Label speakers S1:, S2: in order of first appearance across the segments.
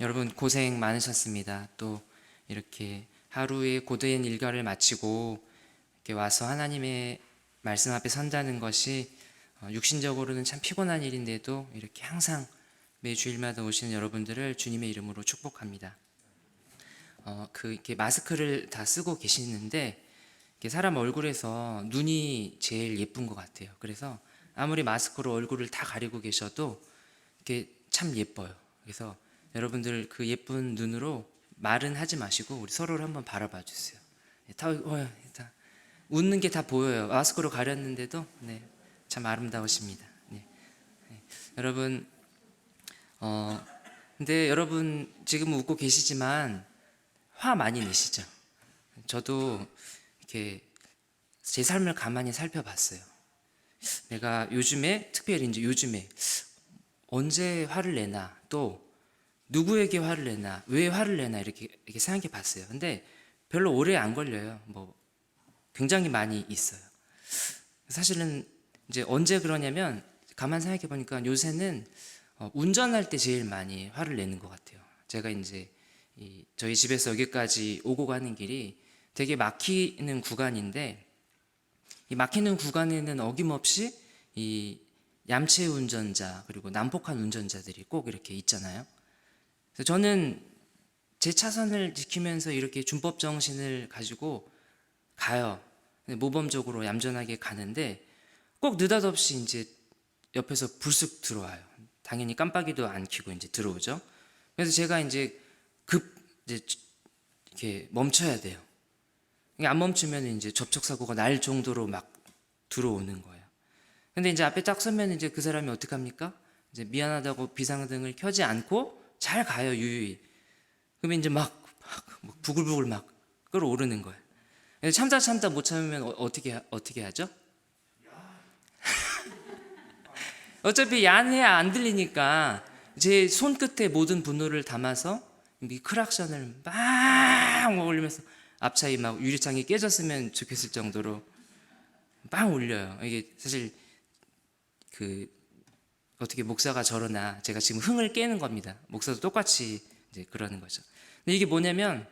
S1: 여러분 고생 많으셨습니다. 또 이렇게 하루의 고된 일과를 마치고 이렇게 와서 하나님의 말씀 앞에 선다는 것이 육신적으로는 참 피곤한 일인데도 이렇게 항상 매 주일마다 오시는 여러분들을 주님의 이름으로 축복합니다. 이렇게 마스크를 다 쓰고 계시는데 이렇게 사람 얼굴에서 눈이 제일 예쁜 것 같아요. 그래서 아무리 마스크로 얼굴을 다 가리고 계셔도 이렇게 참 예뻐요. 그래서 여러분들 그 예쁜 눈으로 말은 하지 마시고 우리 서로를 한번 바라봐 주세요. 다 웃는 게 다 보여요. 마스크로 가렸는데도 참 아름다우십니다. 여러분, 근데 여러분 지금 웃고 계시지만 화 많이 내시죠? 저도 이렇게 제 삶을 가만히 살펴봤어요. 내가 요즘에 특별히 이제 요즘에 언제 화를 내나, 또 누구에게 화를 내나, 왜 화를 내나 이렇게 생각해 봤어요. 근데 별로 오래 안 걸려요. 굉장히 많이 있어요. 사실은 이제 언제 그러냐면 가만 생각해 보니까 요새는 운전할 때 제일 많이 화를 내는 것 같아요. 제가 이제 저희 집에서 여기까지 오고 가는 길이 되게 막히는 구간인데, 이 막히는 구간에는 어김없이 이 얌체 운전자 그리고 난폭한 운전자들이 꼭 이렇게 있잖아요. 그래서 저는 제 차선을 지키면서 이렇게 준법 정신을 가지고 가요. 모범적으로 얌전하게 가는데 꼭 느닷없이 이제 옆에서 불쑥 들어와요. 당연히 깜빡이도 안 켜고 이제 들어오죠. 그래서 제가 이제 이제 이렇게 멈춰야 돼요. 안 멈추면 이제 접촉사고가 날 정도로 막 들어오는 거예요. 근데 이제 앞에 딱 서면 이제 그 사람이 어떡합니까? 이제 미안하다고 비상등을 켜지 않고 잘 가요, 유유히. 그러면 이제 막 부글부글 막 끓어오르는 거예요. 참다 못 참으면 어떻게 하죠? 어차피 야해야 안 들리니까 제 손끝에 모든 분노를 담아서 이 크락션을 막 올리면서 앞차에 막 유리창이 깨졌으면 좋겠을 정도로 빵 울려요. 이게 사실 어떻게 목사가 저러나 제가 지금 흥을 깨는 겁니다. 목사도 똑같이 이제 그러는 거죠. 근데 이게 뭐냐면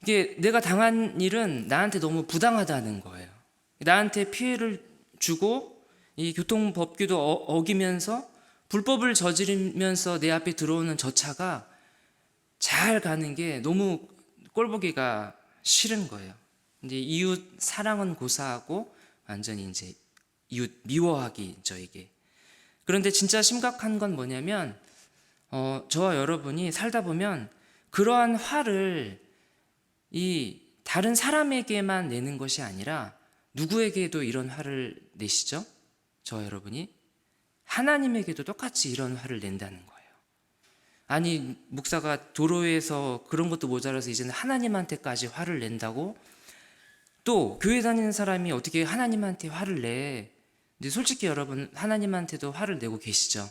S1: 이게 내가 당한 일은 나한테 너무 부당하다는 거예요. 나한테 피해를 주고 이 교통법규도 어기면서 불법을 저지르면서 내 앞에 들어오는 저 차가 잘 가는 게 너무 꼴보기가 싫은 거예요. 이제 이웃 사랑은 고사하고 완전히 이제 이웃 미워하기죠, 이게. 그런데 진짜 심각한 건 뭐냐면 저와 여러분이 살다 보면 그러한 화를 이 다른 사람에게만 내는 것이 아니라 누구에게도 이런 화를 내시죠? 저와 여러분이 하나님에게도 똑같이 이런 화를 낸다는 거예요. 아니, 목사가 도로에서 그런 것도 모자라서 이제는 하나님한테까지 화를 낸다고? 또 교회 다니는 사람이 어떻게 하나님한테 화를 내? 근데 솔직히 여러분, 하나님한테도 화를 내고 계시죠?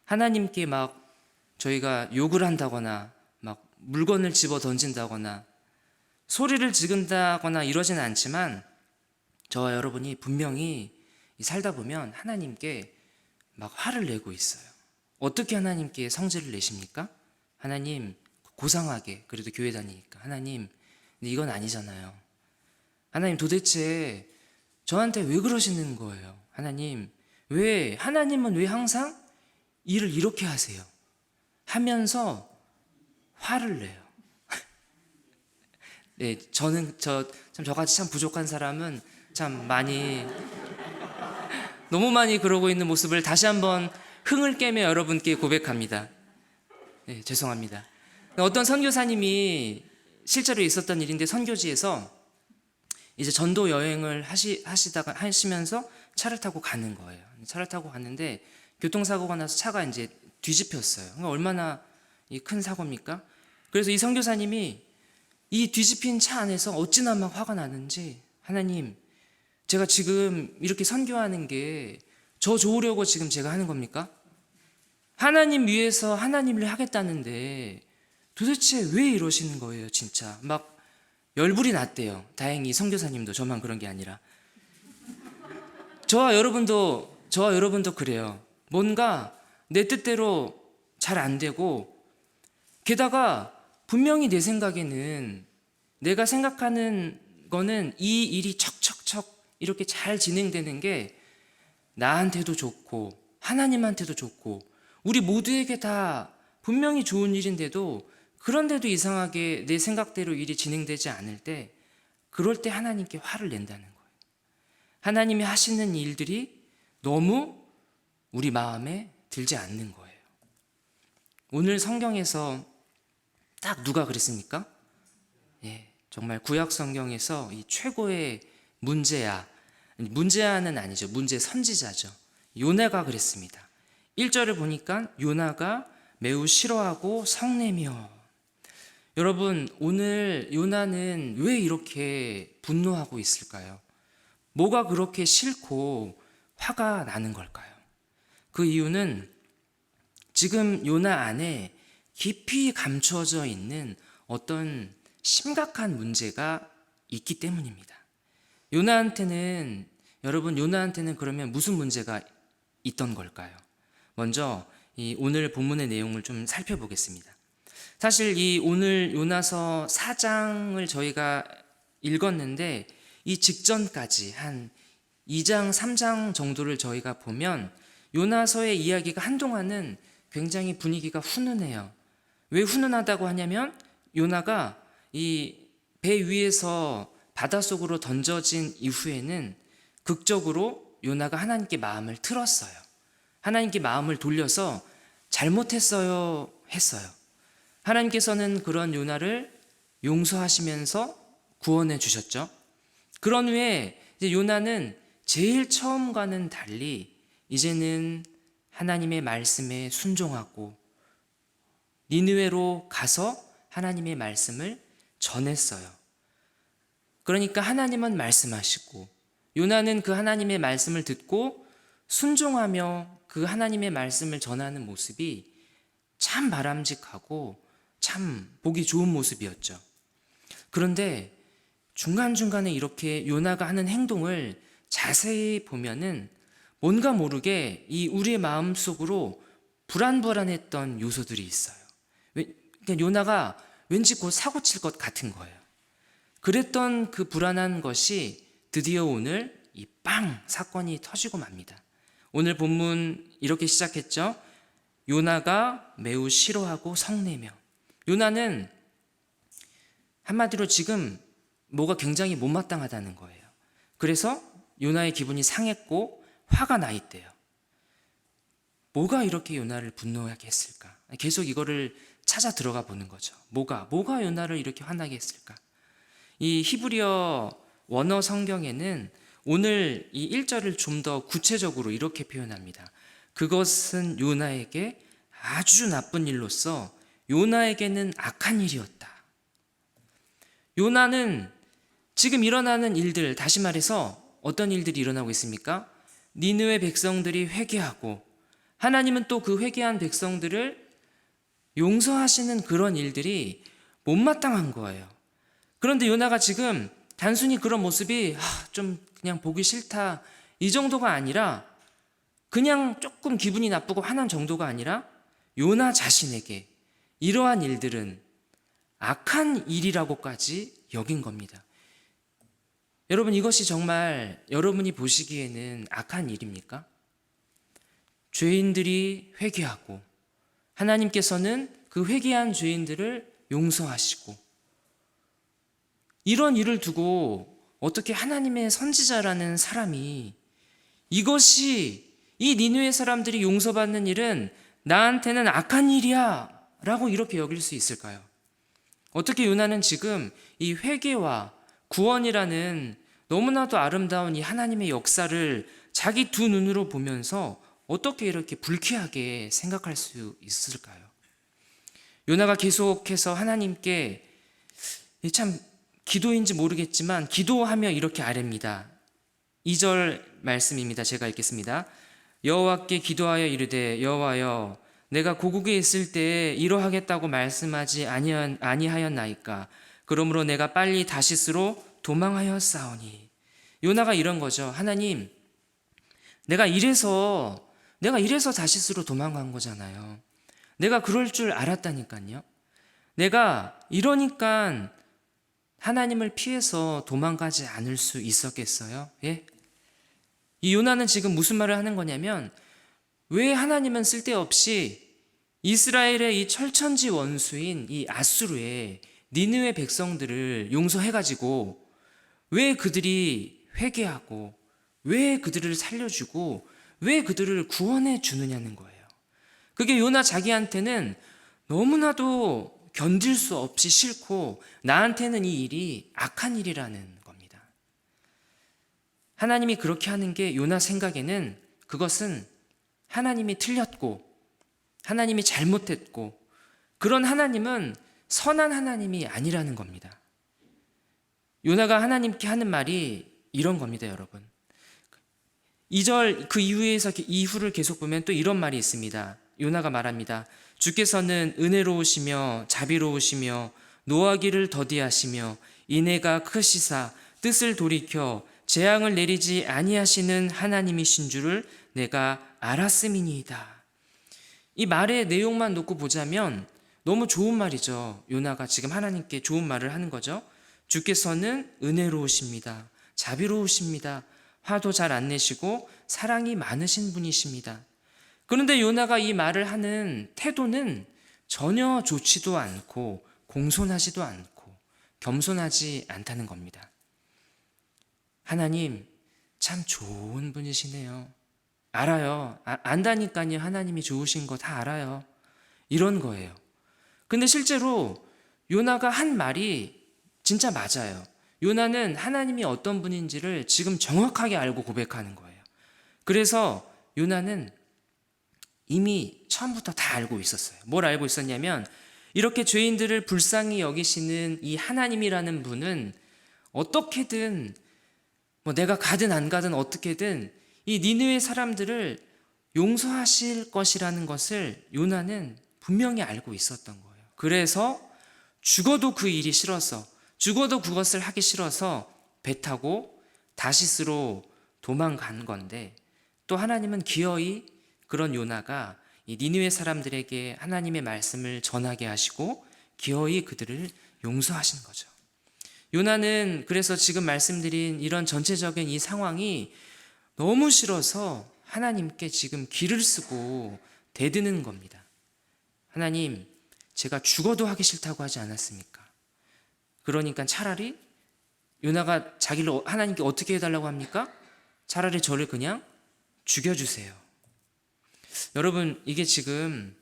S1: 하나님께 막 저희가 욕을 한다거나 막 물건을 집어 던진다거나 소리를 지른다거나 이러진 않지만 저와 여러분이 분명히 살다 보면 하나님께 막 화를 내고 있어요. 어떻게 하나님께 성질을 내십니까? 하나님, 고상하게, 그래도 교회 다니니까 하나님, 근데 이건 아니잖아요. 하나님, 도대체 저한테 왜 그러시는 거예요? 하나님은 왜 항상 일을 이렇게 하세요? 하면서 화를 내요. 네, 저같이 참 부족한 사람은 참 너무 많이 그러고 있는 모습을 다시 한번 흥을 깨며 여러분께 고백합니다. 네, 죄송합니다. 어떤 선교사님이 실제로 있었던 일인데, 선교지에서 이제 전도 여행을 하시면서 차를 타고 가는 거예요. 차를 타고 갔는데 교통사고가 나서 차가 이제 뒤집혔어요. 그러니까 얼마나 큰 사고입니까? 그래서 이 선교사님이 이 뒤집힌 차 안에서 어찌나 막 화가 나는지, 하나님, 제가 지금 이렇게 선교하는 게 저 좋으려고 지금 제가 하는 겁니까? 하나님 위해서 하나님을 하겠다는데 도대체 왜 이러시는 거예요, 진짜. 막 열불이 났대요. 다행히 선교사님도 저만 그런 게 아니라. 저와 여러분도 그래요. 뭔가 내 뜻대로 잘 안 되고, 게다가 분명히 내 생각에는, 내가 생각하는 거는 이 일이 척척척 이렇게 잘 진행되는 게 나한테도 좋고 하나님한테도 좋고 우리 모두에게 다 분명히 좋은 일인데도, 그런데도 이상하게 내 생각대로 일이 진행되지 않을 때, 그럴 때 하나님께 화를 낸다는 거예요. 하나님이 하시는 일들이 너무 우리 마음에 들지 않는 거예요. 오늘 성경에서 딱 누가 그랬습니까? 정말 구약 성경에서 이 최고의 문제아는 아니죠. 문제 선지자죠. 요나가 그랬습니다. 1절을 보니까 요나가 매우 싫어하고 성내며. 여러분, 오늘 요나는 왜 이렇게 분노하고 있을까요? 뭐가 그렇게 싫고 화가 나는 걸까요? 그 이유는 지금 요나 안에 깊이 감추어져 있는 어떤 심각한 문제가 있기 때문입니다. 여러분, 요나한테는 그러면 무슨 문제가 있던 걸까요? 먼저 이 오늘 본문의 내용을 좀 살펴보겠습니다. 사실 이 오늘 요나서 4장을 저희가 읽었는데, 이 직전까지 한 2장, 3장 정도를 저희가 보면 요나서의 이야기가 한동안은 굉장히 분위기가 훈훈해요. 왜 훈훈하다고 하냐면, 요나가 이 배 위에서 바닷속으로 던져진 이후에는 극적으로 요나가 하나님께 마음을 틀었어요. 하나님께 마음을 돌려서 잘못했어요 했어요. 하나님께서는 그런 요나를 용서하시면서 구원해 주셨죠. 그런 후에 이제 요나는 제일 처음과는 달리 이제는 하나님의 말씀에 순종하고 니느웨로 가서 하나님의 말씀을 전했어요. 그러니까 하나님은 말씀하시고 요나는 그 하나님의 말씀을 듣고 순종하며 그 하나님의 말씀을 전하는 모습이 참 바람직하고 참 보기 좋은 모습이었죠. 그런데 중간중간에 이렇게 요나가 하는 행동을 자세히 보면은 뭔가 모르게 이 우리의 마음속으로 불안불안했던 요소들이 있어요. 그러니까 요나가 왠지 곧 사고 칠 것 같은 거예요. 그랬던 그 불안한 것이 드디어 오늘 이 빵 사건이 터지고 맙니다. 오늘 본문 이렇게 시작했죠. 요나가 매우 싫어하고 성내며. 요나는 한마디로 지금 뭐가 굉장히 못마땅하다는 거예요. 그래서 요나의 기분이 상했고 화가 나 있대요. 뭐가 이렇게 요나를 분노하게 했을까? 계속 이거를 찾아 들어가 보는 거죠. 뭐가 요나를 이렇게 화나게 했을까? 이 히브리어 원어 성경에는 오늘 이 1절을 좀 더 구체적으로 이렇게 표현합니다. 그것은 요나에게 아주 나쁜 일로서 요나에게는 악한 일이었다. 요나는 지금 일어나는 일들, 다시 말해서 어떤 일들이 일어나고 있습니까? 니느웨 백성들이 회개하고 하나님은 또 그 회개한 백성들을 용서하시는 그런 일들이 못마땅한 거예요. 그런데 요나가 지금 단순히 그런 모습이 좀 그냥 보기 싫다 이 정도가 아니라, 그냥 조금 기분이 나쁘고 화난 정도가 아니라 요나 자신에게 이러한 일들은 악한 일이라고까지 여긴 겁니다. 여러분, 이것이 정말 여러분이 보시기에는 악한 일입니까? 죄인들이 회개하고 하나님께서는 그 회개한 죄인들을 용서하시고, 이런 일을 두고 어떻게 하나님의 선지자라는 사람이 이것이, 이 니느웨 사람들이 용서받는 일은 나한테는 악한 일이야 라고 이렇게 여길 수 있을까요? 어떻게 요나는 지금 이 회개와 구원이라는 너무나도 아름다운 이 하나님의 역사를 자기 두 눈으로 보면서 어떻게 이렇게 불쾌하게 생각할 수 있을까요? 요나가 계속해서 하나님께, 참 기도인지 모르겠지만 기도하며 이렇게 아뢰입니다. 2절 말씀입니다. 제가 읽겠습니다. 여호와께 기도하여 이르되 여호와여, 내가 고국에 있을 때 이러하겠다고 말씀하지 아니하였나이까? 그러므로 내가 빨리 다시스로 도망하였사오니. 요나가 이런 거죠. 하나님, 내가 이래서 다시스로 도망간 거잖아요. 내가 그럴 줄 알았다니까요. 내가 이러니까 하나님을 피해서 도망가지 않을 수 있었겠어요? 예? 이 요나는 지금 무슨 말을 하는 거냐면, 왜 하나님은 쓸데없이 이스라엘의 이 철천지 원수인 이 아수르의 니느웨 백성들을 용서해가지고 왜 그들이 회개하고 왜 그들을 살려주고 왜 그들을 구원해 주느냐는 거예요. 그게 요나 자기한테는 너무나도 견딜 수 없이 싫고 나한테는 이 일이 악한 일이라는 겁니다. 하나님이 그렇게 하는 게 요나 생각에는 그것은 하나님이 틀렸고 하나님이 잘못했고 그런 하나님은 선한 하나님이 아니라는 겁니다. 요나가 하나님께 하는 말이 이런 겁니다, 여러분. 2절 그 이후를 계속 보면 또 이런 말이 있습니다. 요나가 말합니다. 주께서는 은혜로우시며 자비로우시며 노하기를 더디하시며 인애가 크시사 뜻을 돌이켜 재앙을 내리지 아니하시는 하나님이신 줄을 내가 알았음이니이다. 이 말의 내용만 놓고 보자면 너무 좋은 말이죠. 요나가 지금 하나님께 좋은 말을 하는 거죠. 주께서는 은혜로우십니다. 자비로우십니다. 화도 잘 안 내시고 사랑이 많으신 분이십니다. 그런데 요나가 이 말을 하는 태도는 전혀 좋지도 않고 공손하지도 않고 겸손하지 않다는 겁니다. 하나님 참 좋은 분이시네요. 알아요. 안다니까요. 하나님이 좋으신 거 다 알아요. 이런 거예요. 근데 실제로 요나가 한 말이 진짜 맞아요. 요나는 하나님이 어떤 분인지를 지금 정확하게 알고 고백하는 거예요. 그래서 요나는 이미 처음부터 다 알고 있었어요. 뭘 알고 있었냐면 이렇게 죄인들을 불쌍히 여기시는 이 하나님이라는 분은 어떻게든 내가 가든 안 가든 어떻게든 이 니느웨 사람들을 용서하실 것이라는 것을 요나는 분명히 알고 있었던 거예요. 그래서 죽어도 그 일이 싫어서 죽어도 그것을 하기 싫어서 배 타고 다시스로 도망간 건데 또 하나님은 기어이 그런 요나가 이 니느웨 사람들에게 하나님의 말씀을 전하게 하시고 기어이 그들을 용서하신 거죠. 요나는 그래서 지금 말씀드린 이런 전체적인 이 상황이 너무 싫어서 하나님께 지금 기를 쓰고 대드는 겁니다. 하나님, 제가 죽어도 하기 싫다고 하지 않았습니까? 그러니까 차라리 요나가 자기를 하나님께 어떻게 해달라고 합니까? 차라리 저를 그냥 죽여주세요. 여러분, 이게 지금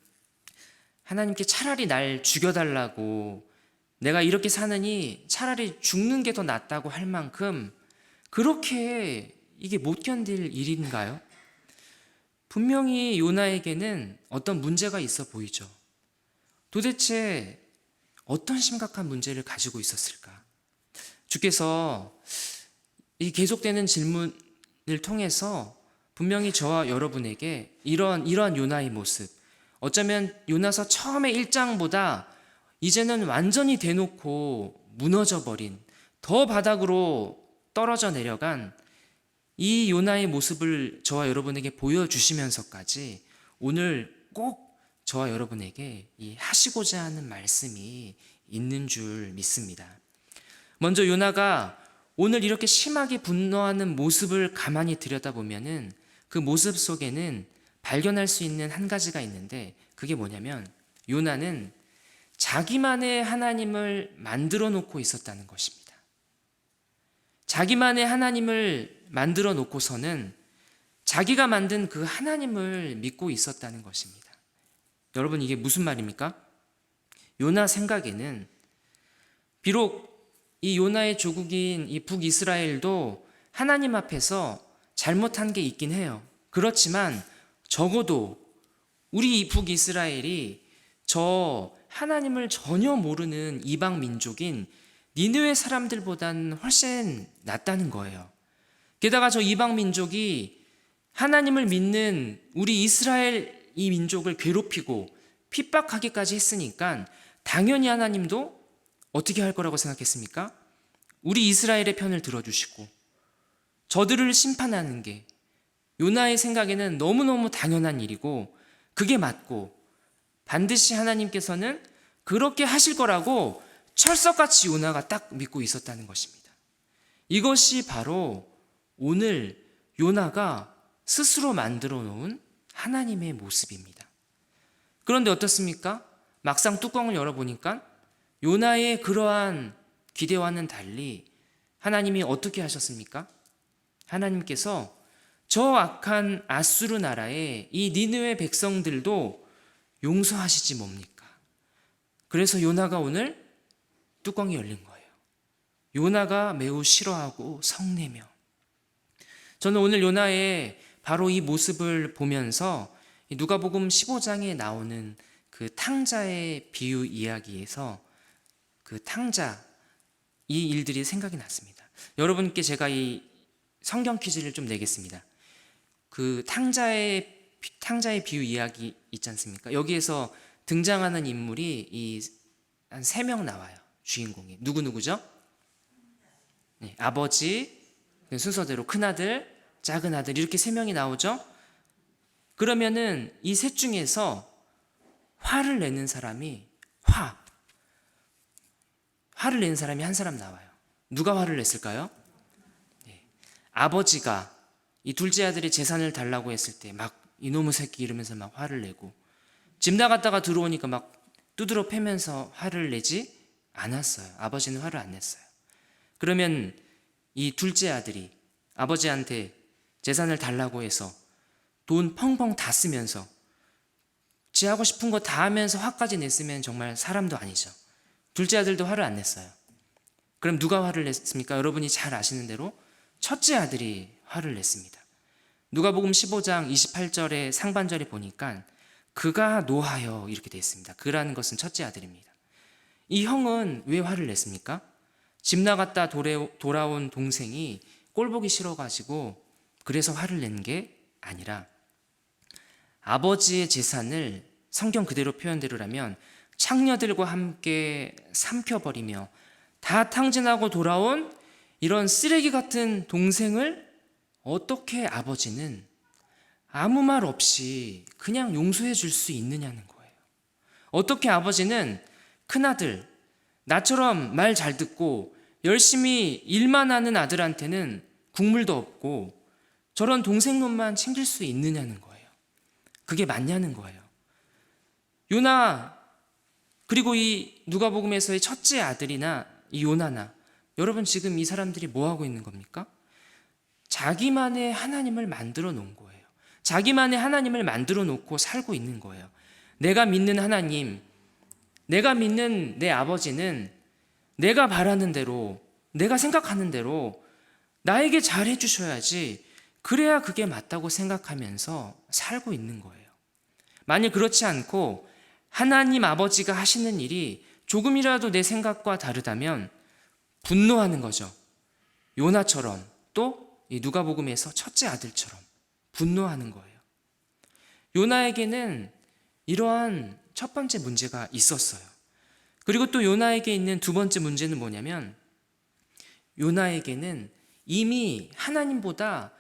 S1: 하나님께 차라리 날 죽여달라고 내가 이렇게 사느니 차라리 죽는 게 더 낫다고 할 만큼 그렇게 이게 못 견딜 일인가요? 분명히 요나에게는 어떤 문제가 있어 보이죠. 도대체 어떤 심각한 문제를 가지고 있었을까? 주께서 이 계속되는 질문을 통해서 분명히 저와 여러분에게 이러한 요나의 모습, 어쩌면 요나서 처음에 1장보다 이제는 완전히 대놓고 무너져버린, 더 바닥으로 떨어져 내려간 이 요나의 모습을 저와 여러분에게 보여주시면서까지 오늘 꼭 저와 여러분에게 이 하시고자 하는 말씀이 있는 줄 믿습니다. 먼저 요나가 오늘 이렇게 심하게 분노하는 모습을 가만히 들여다보면은 그 모습 속에는 발견할 수 있는 한 가지가 있는데 그게 뭐냐면 요나는 자기만의 하나님을 만들어 놓고 있었다는 것입니다. 자기만의 하나님을 만들어 놓고서는 자기가 만든 그 하나님을 믿고 있었다는 것입니다. 여러분, 이게 무슨 말입니까? 요나 생각에는 비록 이 요나의 조국인 이 북이스라엘도 하나님 앞에서 잘못한 게 있긴 해요. 그렇지만 적어도 우리 이 북이스라엘이 저 하나님을 전혀 모르는 이방 민족인 니느웨 사람들보다는 훨씬 낫다는 거예요. 게다가 저 이방 민족이 하나님을 믿는 우리 이스라엘 이 민족을 괴롭히고 핍박하기까지 했으니까 당연히 하나님도 어떻게 할 거라고 생각했습니까? 우리 이스라엘의 편을 들어주시고 저들을 심판하는 게 요나의 생각에는 너무너무 당연한 일이고 그게 맞고 반드시 하나님께서는 그렇게 하실 거라고 철석같이 요나가 딱 믿고 있었다는 것입니다. 이것이 바로 오늘 요나가 스스로 만들어 놓은 하나님의 모습입니다. 그런데 어떻습니까? 막상 뚜껑을 열어보니까 요나의 그러한 기대와는 달리 하나님이 어떻게 하셨습니까? 하나님께서 저 악한 아수르 나라의 이 니느웨 백성들도 용서하시지 뭡니까? 그래서 요나가 오늘 뚜껑이 열린 거예요. 요나가 매우 싫어하고 성내며. 저는 오늘 요나의 바로 이 모습을 보면서 누가복음 15장에 나오는 그 탕자의 비유 이야기에서 그 탕자, 이 일들이 생각이 났습니다. 여러분께 제가 이 성경 퀴즈를 좀 내겠습니다. 그 탕자의 비유 이야기 있지 않습니까? 여기에서 등장하는 인물이 한 3명 나와요. 주인공이. 누구죠? 네, 아버지, 순서대로 큰아들, 작은 아들 이렇게 3명이 나오죠. 그러면은 이 셋 중에서 화를 내는 사람이 화를 내는 사람이 한 사람 나와요. 누가 화를 냈을까요? 네, 아버지가 이 둘째 아들이 재산을 달라고 했을 때 막 이놈의 새끼 이러면서 막 화를 내고, 집 나갔다가 들어오니까 막 두드러 패면서 화를 내지 않았어요. 아버지는 화를 안 냈어요. 그러면 이 둘째 아들이 아버지한테 재산을 달라고 해서 돈 펑펑 다 쓰면서 지 하고 싶은 거 다 하면서 화까지 냈으면 정말 사람도 아니죠. 둘째 아들도 화를 안 냈어요. 그럼 누가 화를 냈습니까? 여러분이 잘 아시는 대로 첫째 아들이 화를 냈습니다. 누가복음 15장 28절의 상반절에 보니까 그가 노하여 이렇게 되어 있습니다. 그라는 것은 첫째 아들입니다. 이 형은 왜 화를 냈습니까? 집 나갔다 돌아온 동생이 꼴보기 싫어가지고 그래서 화를 낸 게 아니라 아버지의 재산을 성경 그대로 표현대로라면 창녀들과 함께 삼켜버리며 다 탕진하고 돌아온 이런 쓰레기 같은 동생을 어떻게 아버지는 아무 말 없이 그냥 용서해 줄 수 있느냐는 거예요. 어떻게 아버지는 큰아들, 나처럼 말 잘 듣고 열심히 일만 하는 아들한테는 국물도 없고 저런 동생놈만 챙길 수 있느냐는 거예요. 그게 맞냐는 거예요. 요나, 그리고 이 누가복음에서의 첫째 아들이나 이 요나나, 여러분 지금 이 사람들이 뭐 하고 있는 겁니까? 자기만의 하나님을 만들어 놓은 거예요. 자기만의 하나님을 만들어 놓고 살고 있는 거예요. 내가 믿는 하나님, 내가 믿는 내 아버지는 내가 바라는 대로, 내가 생각하는 대로 나에게 잘해 주셔야지, 그래야 그게 맞다고 생각하면서 살고 있는 거예요. 만일 그렇지 않고 하나님 아버지가 하시는 일이 조금이라도 내 생각과 다르다면 분노하는 거죠. 요나처럼, 또 이 누가복음에서 첫째 아들처럼 분노하는 거예요. 요나에게는 이러한 첫 번째 문제가 있었어요. 그리고 또 요나에게 있는 두 번째 문제는 뭐냐면, 요나에게는 이미 하나님보다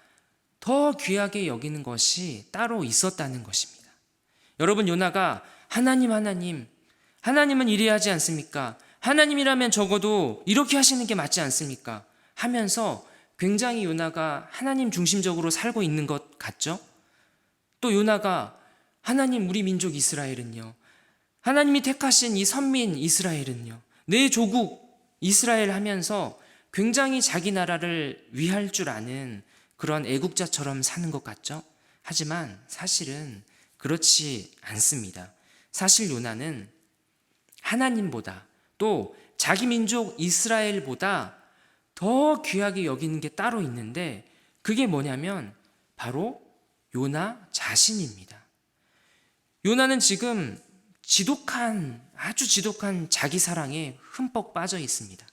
S1: 더 귀하게 여기는 것이 따로 있었다는 것입니다. 여러분, 요나가 하나님은 이래야 하지 않습니까? 하나님이라면 적어도 이렇게 하시는 게 맞지 않습니까? 하면서 굉장히 요나가 하나님 중심적으로 살고 있는 것 같죠? 또 요나가 하나님, 우리 민족 이스라엘은요, 하나님이 택하신 이 선민 이스라엘은요, 내 조국 이스라엘 하면서 굉장히 자기 나라를 위할 줄 아는 그런 애국자처럼 사는 것 같죠? 하지만 사실은 그렇지 않습니다. 사실 요나는 하나님보다, 또 자기 민족 이스라엘보다 더 귀하게 여기는 게 따로 있는데, 그게 뭐냐면 바로 요나 자신입니다. 요나는 지금 아주 지독한 자기 사랑에 흠뻑 빠져 있습니다.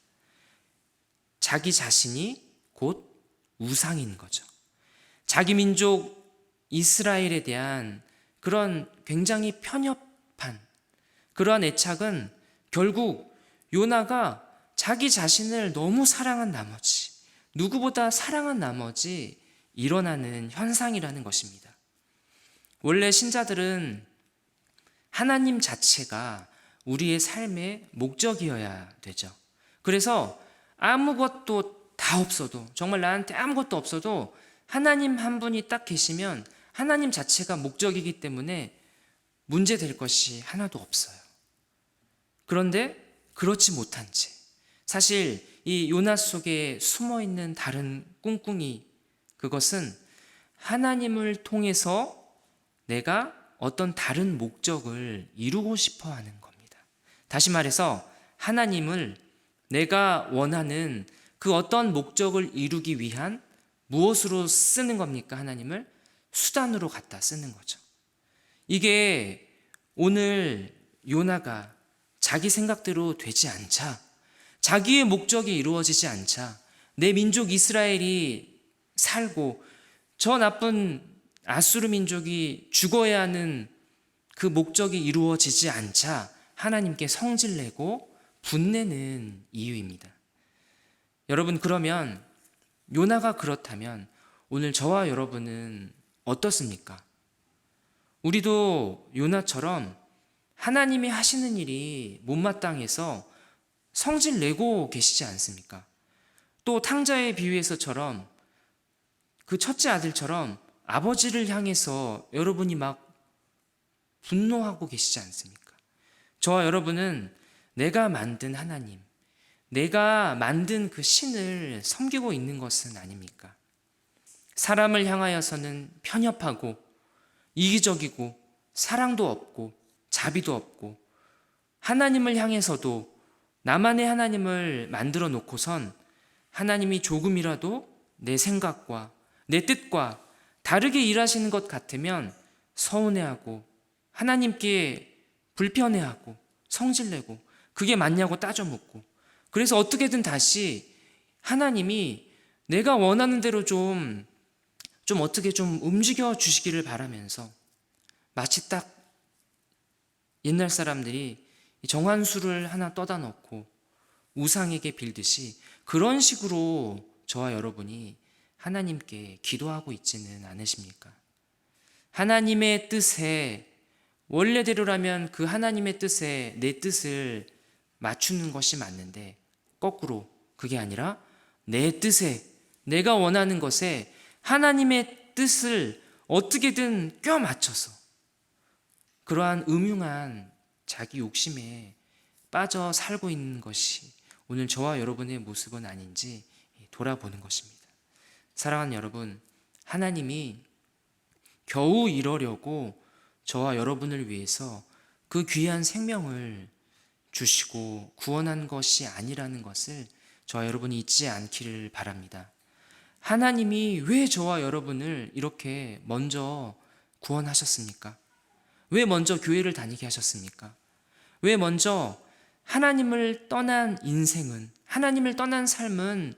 S1: 자기 자신이 곧 우상인 거죠. 자기 민족 이스라엘에 대한 그런 굉장히 편협한 그러한 애착은 결국 요나가 자기 자신을 너무 사랑한 나머지, 누구보다 사랑한 나머지 일어나는 현상이라는 것입니다. 원래 신자들은 하나님 자체가 우리의 삶의 목적이어야 되죠. 그래서 아무것도 다 없어도, 정말 나한테 아무것도 없어도 하나님 한 분이 딱 계시면 하나님 자체가 목적이기 때문에 문제될 것이 하나도 없어요. 그런데 그렇지 못한 채 사실 이 요나 속에 숨어있는 다른 꿍꿍이, 그것은 하나님을 통해서 내가 어떤 다른 목적을 이루고 싶어 하는 겁니다. 다시 말해서 하나님을 내가 원하는 그 어떤 목적을 이루기 위한 무엇으로 쓰는 겁니까? 하나님을 수단으로 갖다 쓰는 거죠. 이게 오늘 요나가 자기 생각대로 되지 않자, 자기의 목적이 이루어지지 않자, 내 민족 이스라엘이 살고 저 나쁜 아수르 민족이 죽어야 하는 그 목적이 이루어지지 않자 하나님께 성질내고 분내는 이유입니다. 여러분, 그러면 요나가 그렇다면 오늘 저와 여러분은 어떻습니까? 우리도 요나처럼 하나님이 하시는 일이 못마땅해서 성질내고 계시지 않습니까? 또 탕자의 비유에서처럼 그 첫째 아들처럼 아버지를 향해서 여러분이 막 분노하고 계시지 않습니까? 저와 여러분은 내가 만든 하나님, 내가 만든 그 신을 섬기고 있는 것은 아닙니까? 사람을 향하여서는 편협하고 이기적이고 사랑도 없고 자비도 없고, 하나님을 향해서도 나만의 하나님을 만들어 놓고선 하나님이 조금이라도 내 생각과 내 뜻과 다르게 일하시는 것 같으면 서운해하고 하나님께 불편해하고 성질내고 그게 맞냐고 따져 묻고, 그래서 어떻게든 다시 하나님이 내가 원하는 대로 좀 어떻게 좀 움직여 주시기를 바라면서 마치 딱 옛날 사람들이 정한수를 하나 떠다 놓고 우상에게 빌듯이 그런 식으로 저와 여러분이 하나님께 기도하고 있지는 않으십니까? 하나님의 뜻에, 원래대로라면 그 하나님의 뜻에 내 뜻을 맞추는 것이 맞는데 거꾸로 그게 아니라 내 뜻에, 내가 원하는 것에 하나님의 뜻을 어떻게든 껴 맞춰서 그러한 음흉한 자기 욕심에 빠져 살고 있는 것이 오늘 저와 여러분의 모습은 아닌지 돌아보는 것입니다. 사랑하는 여러분, 하나님이 겨우 이러려고 저와 여러분을 위해서 그 귀한 생명을 주시고 구원한 것이 아니라는 것을 저와 여러분이 잊지 않기를 바랍니다. 하나님이 왜 저와 여러분을 이렇게 먼저 구원하셨습니까? 왜 먼저 교회를 다니게 하셨습니까? 왜 먼저 하나님을 떠난 인생은, 하나님을 떠난 삶은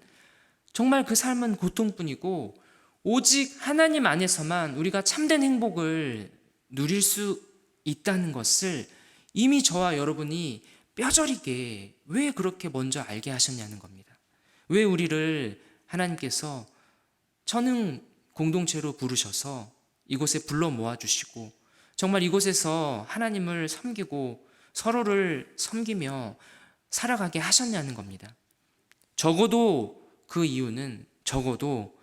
S1: 정말 그 삶은 고통뿐이고 오직 하나님 안에서만 우리가 참된 행복을 누릴 수 있다는 것을 이미 저와 여러분이 뼈저리게 왜 그렇게 먼저 알게 하셨냐는 겁니다. 왜 우리를 하나님께서 천흥 공동체로 부르셔서 이곳에 불러 모아주시고 정말 이곳에서 하나님을 섬기고 서로를 섬기며 살아가게 하셨냐는 겁니다. 적어도 그 이유는 적어도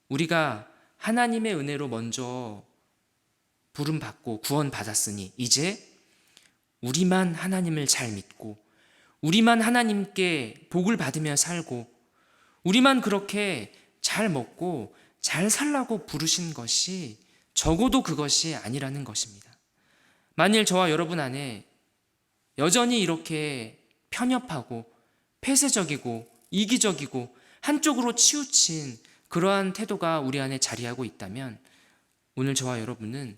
S1: 우리가 하나님의 은혜로 먼저 부름받고 구원받았으니 이제 우리만 하나님을 잘 믿고 우리만 하나님께 복을 받으며 살고 우리만 그렇게 잘 먹고 잘 살라고 부르신 것이 적어도 그것이 아니라는 것입니다. 만일 저와 여러분 안에 여전히 이렇게 편협하고 폐쇄적이고 이기적이고 한쪽으로 치우친 그러한 태도가 우리 안에 자리하고 있다면 오늘 저와 여러분은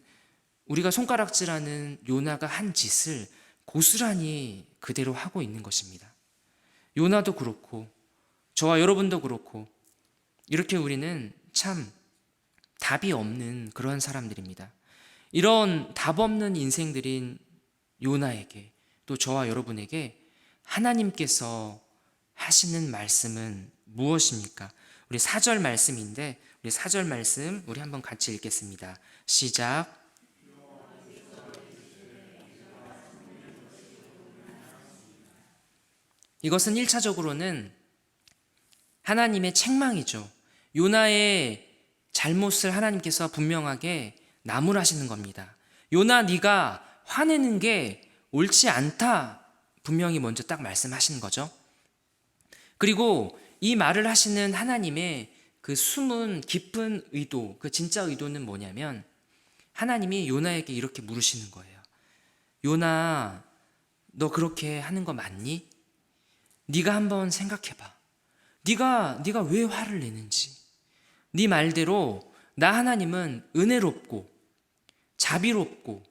S1: 우리가 손가락질하는 요나가 한 짓을 고스란히 그대로 하고 있는 것입니다. 요나도 그렇고 저와 여러분도 그렇고 이렇게 우리는 참 답이 없는 그런 사람들입니다. 이런 답 없는 인생들인 요나에게 또 저와 여러분에게 하나님께서 하시는 말씀은 무엇입니까? 우리 4절 말씀인데 우리 4절 말씀 우리 한번 같이 읽겠습니다. 시작. 이것은 1차적으로는 하나님의 책망이죠. 요나의 잘못을 하나님께서 분명하게 나무라시는 겁니다. 요나, 네가 화내는 게 옳지 않다, 분명히 먼저 딱 말씀하시는 거죠. 그리고 이 말을 하시는 하나님의 그 숨은 깊은 의도, 그 진짜 의도는 뭐냐면 하나님이 요나에게 이렇게 물으시는 거예요. 요나, 너 그렇게 하는 거 맞니? 네가 한번 생각해봐. 네가 왜 화를 내는지. 네 말대로 나 하나님은 은혜롭고 자비롭고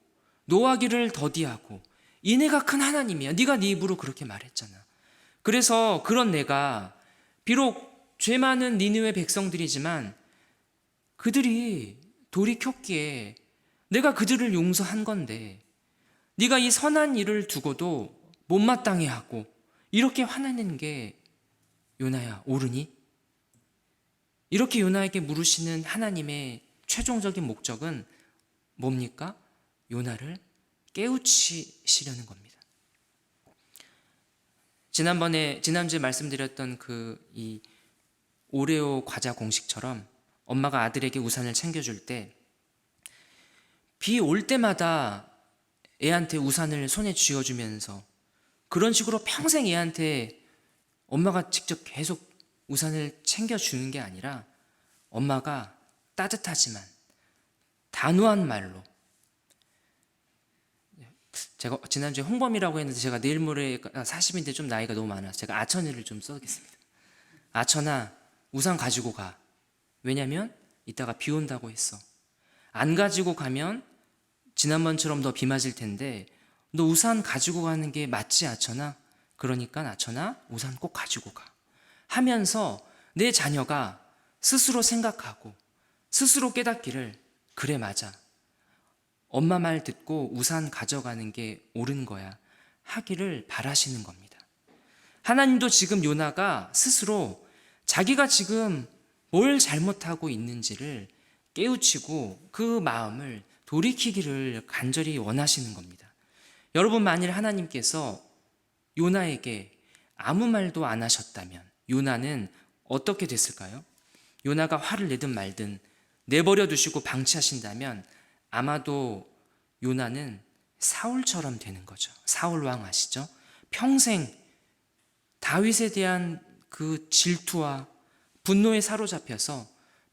S1: 노하기를 더디하고 인애가 큰 하나님이야. 네가 네 입으로 그렇게 말했잖아. 그래서 그런 내가 비록 죄 많은 니느웨 백성들이지만 그들이 돌이켰기에 내가 그들을 용서한 건데 네가 이 선한 일을 두고도 못마땅해 하고 이렇게 화내는 게 요나야 옳으니? 이렇게 요나에게 물으시는 하나님의 최종적인 목적은 뭡니까? 요나를 깨우치시려는 겁니다. 지난주에 말씀드렸던 이 오레오 과자 공식처럼 엄마가 아들에게 우산을 챙겨줄 때 비 올 때마다 애한테 우산을 손에 쥐어주면서 그런 식으로 평생 애한테 엄마가 직접 계속 우산을 챙겨주는 게 아니라 엄마가 따뜻하지만 단호한 말로, 제가 지난주에 홍범이라고 했는데 제가 내일 모레 40인데 좀 나이가 너무 많아서 제가 아천이를 좀 써겠습니다. 아천아, 우산 가지고 가. 왜냐면 이따가 비 온다고 했어. 안 가지고 가면 지난번처럼 너 비 맞을 텐데 너 우산 가지고 가는 게 맞지, 아천아? 그러니까 아천아, 우산 꼭 가지고 가. 하면서 내 자녀가 스스로 생각하고 스스로 깨닫기를, 그래, 맞아, 엄마 말 듣고 우산 가져가는 게 옳은 거야, 하기를 바라시는 겁니다. 하나님도 지금 요나가 스스로 자기가 지금 뭘 잘못하고 있는지를 깨우치고 그 마음을 돌이키기를 간절히 원하시는 겁니다. 여러분, 만일 하나님께서 요나에게 아무 말도 안 하셨다면 요나는 어떻게 됐을까요? 요나가 화를 내든 말든 내버려 두시고 방치하신다면 아마도 요나는 사울처럼 되는 거죠. 사울 왕 아시죠? 평생 다윗에 대한 그 질투와 분노에 사로잡혀서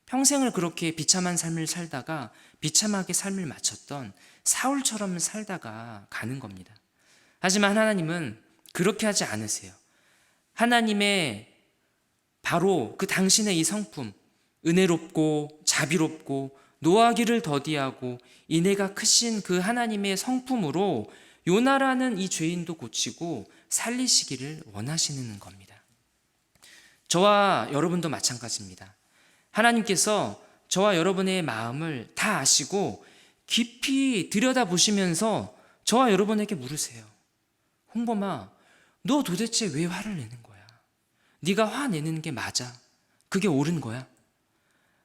S1: 평생을 그렇게 비참한 삶을 살다가 비참하게 삶을 마쳤던 사울처럼 살다가 가는 겁니다. 하지만 하나님은 그렇게 하지 않으세요. 하나님의 바로 그 당신의 이 성품, 은혜롭고 자비롭고 노하기를 더디하고 인애가 크신 그 하나님의 성품으로 요나라는 이 죄인도 고치고 살리시기를 원하시는 겁니다. 저와 여러분도 마찬가지입니다. 하나님께서 저와 여러분의 마음을 다 아시고 깊이 들여다보시면서 저와 여러분에게 물으세요. 홍범아, 너 도대체 왜 화를 내는 거야? 네가 화내는 게 맞아? 그게 옳은 거야?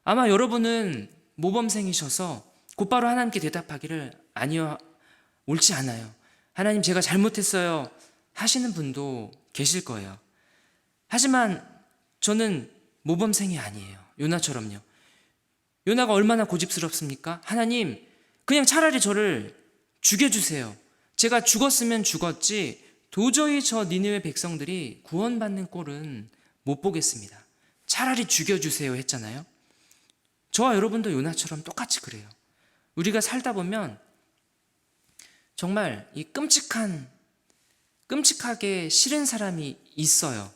S1: 아마 여러분은 모범생이셔서 곧바로 하나님께 대답하기를, 아니요, 옳지 않아요, 하나님 제가 잘못했어요, 하시는 분도 계실 거예요. 하지만 저는 모범생이 아니에요. 요나처럼요. 요나가 얼마나 고집스럽습니까? 하나님, 그냥 차라리 저를 죽여주세요. 제가 죽었으면 죽었지 도저히 저 니느웨 백성들이 구원받는 꼴은 못 보겠습니다. 차라리 죽여주세요 했잖아요. 저와 여러분도 요나처럼 똑같이 그래요. 우리가 살다 보면 정말 이 끔찍하게 싫은 사람이 있어요.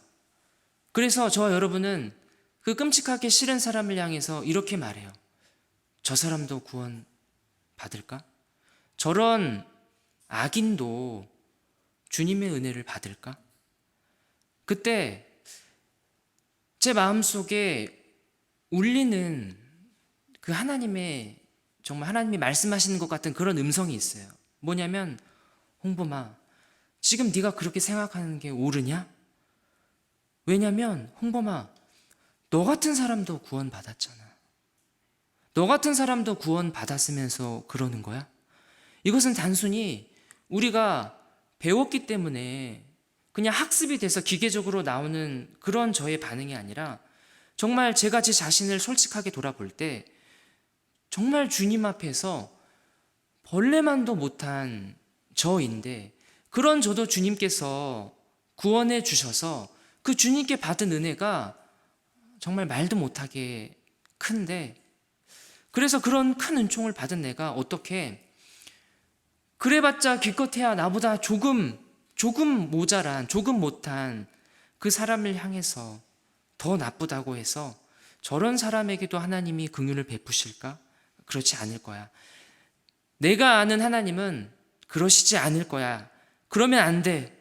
S1: 그래서 저와 여러분은 그 끔찍하게 싫은 사람을 향해서 이렇게 말해요. 저 사람도 구원 받을까? 저런 악인도 주님의 은혜를 받을까? 그때 제 마음속에 울리는 그 하나님의, 정말 하나님이 말씀하시는 것 같은 그런 음성이 있어요. 뭐냐면, 홍범아, 지금 네가 그렇게 생각하는 게 옳으냐? 왜냐면 홍범아, 너 같은 사람도 구원 받았잖아. 너 같은 사람도 구원 받았으면서 그러는 거야? 이것은 단순히 우리가 배웠기 때문에 그냥 학습이 돼서 기계적으로 나오는 그런 저의 반응이 아니라 정말 제가 제 자신을 솔직하게 돌아볼 때 정말 주님 앞에서 벌레만도 못한 저인데 그런 저도 주님께서 구원해 주셔서 그 주님께 받은 은혜가 정말 말도 못하게 큰데, 그래서 그런 큰 은총을 받은 내가 어떻게 그래봤자 기껏해야 나보다 조금 모자란, 조금 못한 그 사람을 향해서 더 나쁘다고 해서 저런 사람에게도 하나님이 긍휼을 베푸실까? 그렇지 않을 거야. 내가 아는 하나님은 그러시지 않을 거야. 그러면 안 돼.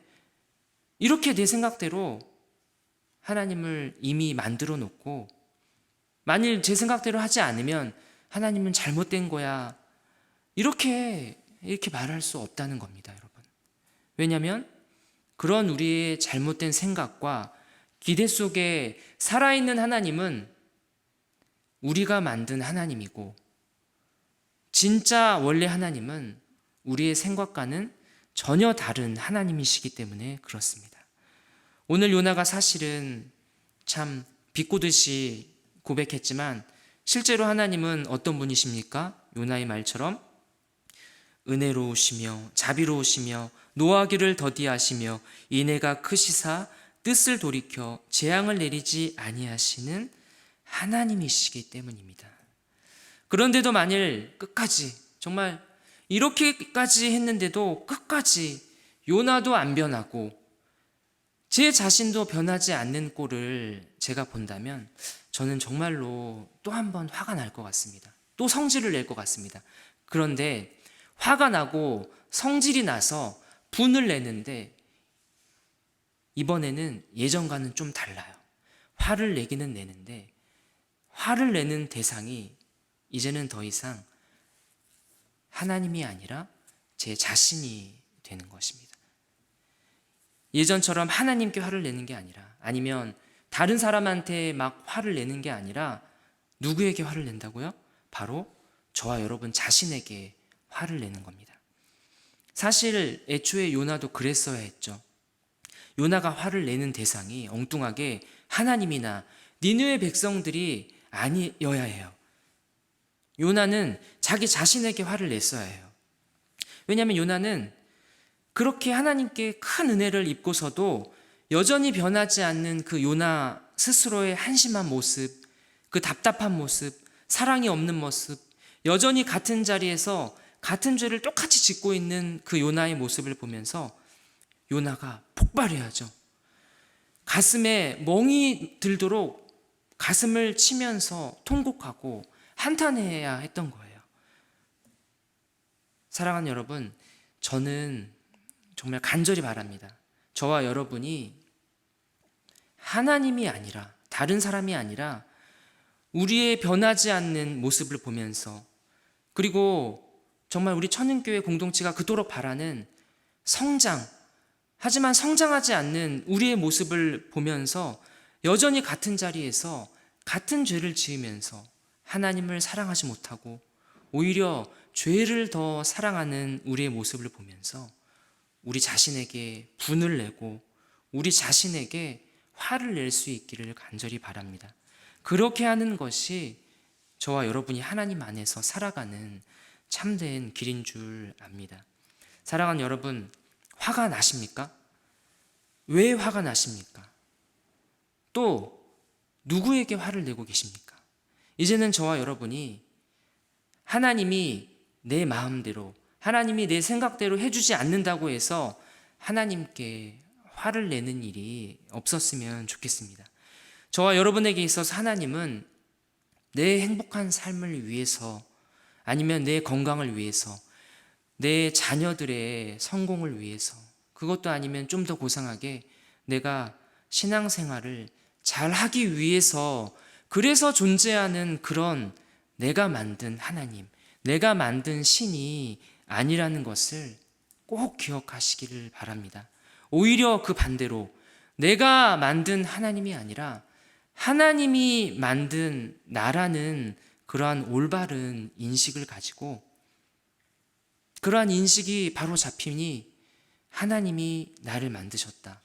S1: 이렇게 내 생각대로 하나님을 이미 만들어 놓고, 만일 제 생각대로 하지 않으면 하나님은 잘못된 거야. 이렇게 말할 수 없다는 겁니다, 여러분. 왜냐하면 그런 우리의 잘못된 생각과 기대 속에 살아있는 하나님은 우리가 만든 하나님이고, 진짜 원래 하나님은 우리의 생각과는 전혀 다른 하나님이시기 때문에 그렇습니다. 오늘 요나가 사실은 참 비꼬듯이 고백했지만 실제로 하나님은 어떤 분이십니까? 요나의 말처럼 은혜로우시며 자비로우시며 노하기를 더디하시며 인애가 크시사 뜻을 돌이켜 재앙을 내리지 아니하시는 하나님이시기 때문입니다. 그런데도 만일 끝까지, 정말 이렇게까지 했는데도 끝까지 요나도 안 변하고 제 자신도 변하지 않는 꼴을 제가 본다면 저는 정말로 또 한 번 화가 날 것 같습니다. 또 성질을 낼 것 같습니다. 그런데 화가 나고 성질이 나서 분을 내는데 이번에는 예전과는 좀 달라요. 화를 내기는 내는데 화를 내는 대상이 이제는 더 이상 하나님이 아니라 제 자신이 되는 것입니다. 예전처럼 하나님께 화를 내는 게 아니라, 아니면 다른 사람한테 막 화를 내는 게 아니라 누구에게 화를 낸다고요? 바로 저와 여러분 자신에게 화를 내는 겁니다. 사실 애초에 요나도 그랬어야 했죠. 요나가 화를 내는 대상이 엉뚱하게 하나님이나 니느웨 백성들이 아니어야 해요. 요나는 자기 자신에게 화를 냈어야 해요. 왜냐하면 요나는 그렇게 하나님께 큰 은혜를 입고서도 여전히 변하지 않는 그 요나 스스로의 한심한 모습, 그 답답한 모습, 사랑이 없는 모습, 여전히 같은 자리에서 같은 죄를 똑같이 짓고 있는 그 요나의 모습을 보면서 요나가 폭발해야죠. 가슴에 멍이 들도록 가슴을 치면서 통곡하고 한탄해야 했던 거예요. 사랑하는 여러분, 저는 정말 간절히 바랍니다. 저와 여러분이 하나님이 아니라, 다른 사람이 아니라 우리의 변하지 않는 모습을 보면서, 그리고 정말 우리 천은교회 공동체가 그토록 바라는 성장, 하지만 성장하지 않는 우리의 모습을 보면서 여전히 같은 자리에서 같은 죄를 지으면서 하나님을 사랑하지 못하고 오히려 죄를 더 사랑하는 우리의 모습을 보면서 우리 자신에게 분을 내고 우리 자신에게 화를 낼 수 있기를 간절히 바랍니다. 그렇게 하는 것이 저와 여러분이 하나님 안에서 살아가는 참된 길인 줄 압니다. 사랑하는 여러분, 화가 나십니까? 왜 화가 나십니까? 또 누구에게 화를 내고 계십니까? 이제는 저와 여러분이 하나님이 내 마음대로, 하나님이 내 생각대로 해주지 않는다고 해서 하나님께 화를 내는 일이 없었으면 좋겠습니다. 저와 여러분에게 있어서 하나님은 내 행복한 삶을 위해서, 아니면 내 건강을 위해서, 내 자녀들의 성공을 위해서, 그것도 아니면 좀 더 고상하게 내가 신앙생활을 잘 하기 위해서, 그래서 존재하는 그런 내가 만든 하나님, 내가 만든 신이 아니라는 것을 꼭 기억하시기를 바랍니다. 오히려 그 반대로 내가 만든 하나님이 아니라 하나님이 만든 나라는 그러한 올바른 인식을 가지고, 그러한 인식이 바로 잡히니 하나님이 나를 만드셨다,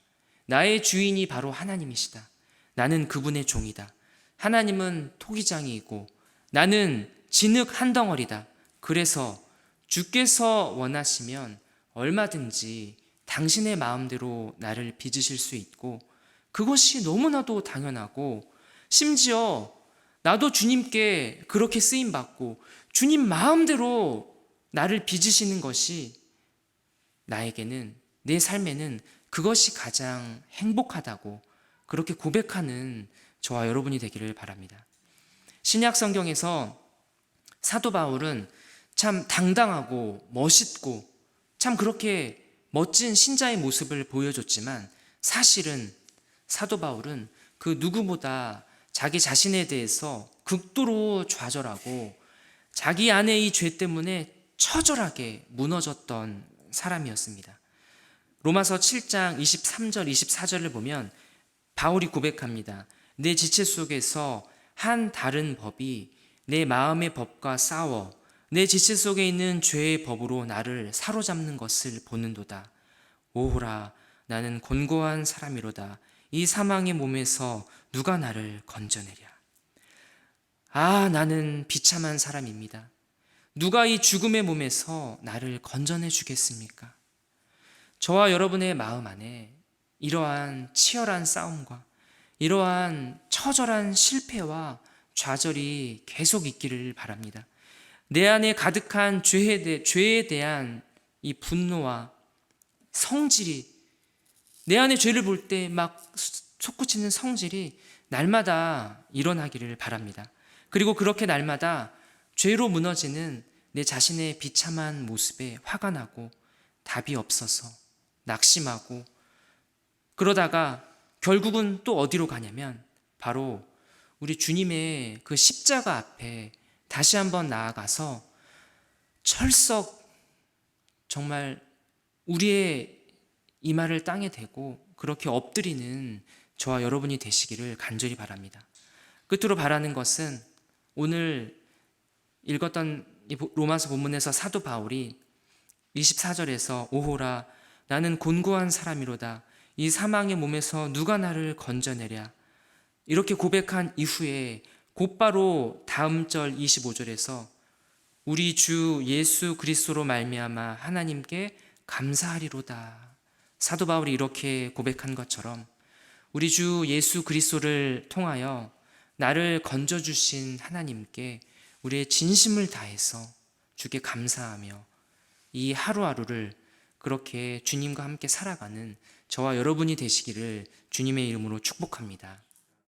S1: 나의 주인이 바로 하나님이시다. 나는 그분의 종이다. 하나님은 토기장이고 나는 진흙 한 덩어리다. 그래서 주께서 원하시면 얼마든지 당신의 마음대로 나를 빚으실 수 있고 그것이 너무나도 당연하고 심지어 나도 주님께 그렇게 쓰임받고 주님 마음대로 나를 빚으시는 것이 나에게는 내 삶에는 그것이 가장 행복하다고 그렇게 고백하는 저와 여러분이 되기를 바랍니다. 신약 성경에서 사도 바울은 참 당당하고 멋있고 참 그렇게 멋진 신자의 모습을 보여줬지만 사실은 사도 바울은 그 누구보다 자기 자신에 대해서 극도로 좌절하고 자기 안의 이 죄 때문에 처절하게 무너졌던 사람이었습니다. 로마서 7장 23절 24절을 보면 바울이 고백합니다. 내 지체 속에서 한 다른 법이 내 마음의 법과 싸워 내 지체 속에 있는 죄의 법으로 나를 사로잡는 것을 보는도다. 오호라 나는 곤고한 사람이로다. 이 사망의 몸에서 누가 나를 건져내랴. 아, 나는 비참한 사람입니다. 누가 이 죽음의 몸에서 나를 건져내 주겠습니까? 저와 여러분의 마음 안에 이러한 치열한 싸움과 이러한 처절한 실패와 좌절이 계속 있기를 바랍니다. 내 안에 가득한 죄에 대한 이 분노와 성질이 내 안에 죄를 볼 때 막 솟구치는 성질이 날마다 일어나기를 바랍니다. 그리고 그렇게 날마다 죄로 무너지는 내 자신의 비참한 모습에 화가 나고 답이 없어서 낙심하고 그러다가 결국은 또 어디로 가냐면 바로 우리 주님의 그 십자가 앞에 다시 한번 나아가서 철썩 정말 우리의 이마를 땅에 대고 그렇게 엎드리는 저와 여러분이 되시기를 간절히 바랍니다. 끝으로 바라는 것은 오늘 읽었던 이 로마서 본문에서 사도 바울이 24절에서 오호라 나는 곤고한 사람이로다. 이 사망의 몸에서 누가 나를 건져내랴. 이렇게 고백한 이후에 곧바로 다음 절 25절에서 우리 주 예수 그리스도로 말미암아 하나님께 감사하리로다. 사도 바울이 이렇게 고백한 것처럼 우리 주 예수 그리스도를 통하여 나를 건져주신 하나님께 우리의 진심을 다해서 주께 감사하며 이 하루하루를 그렇게 주님과 함께 살아가는 저와 여러분이 되시기를 주님의 이름으로 축복합니다.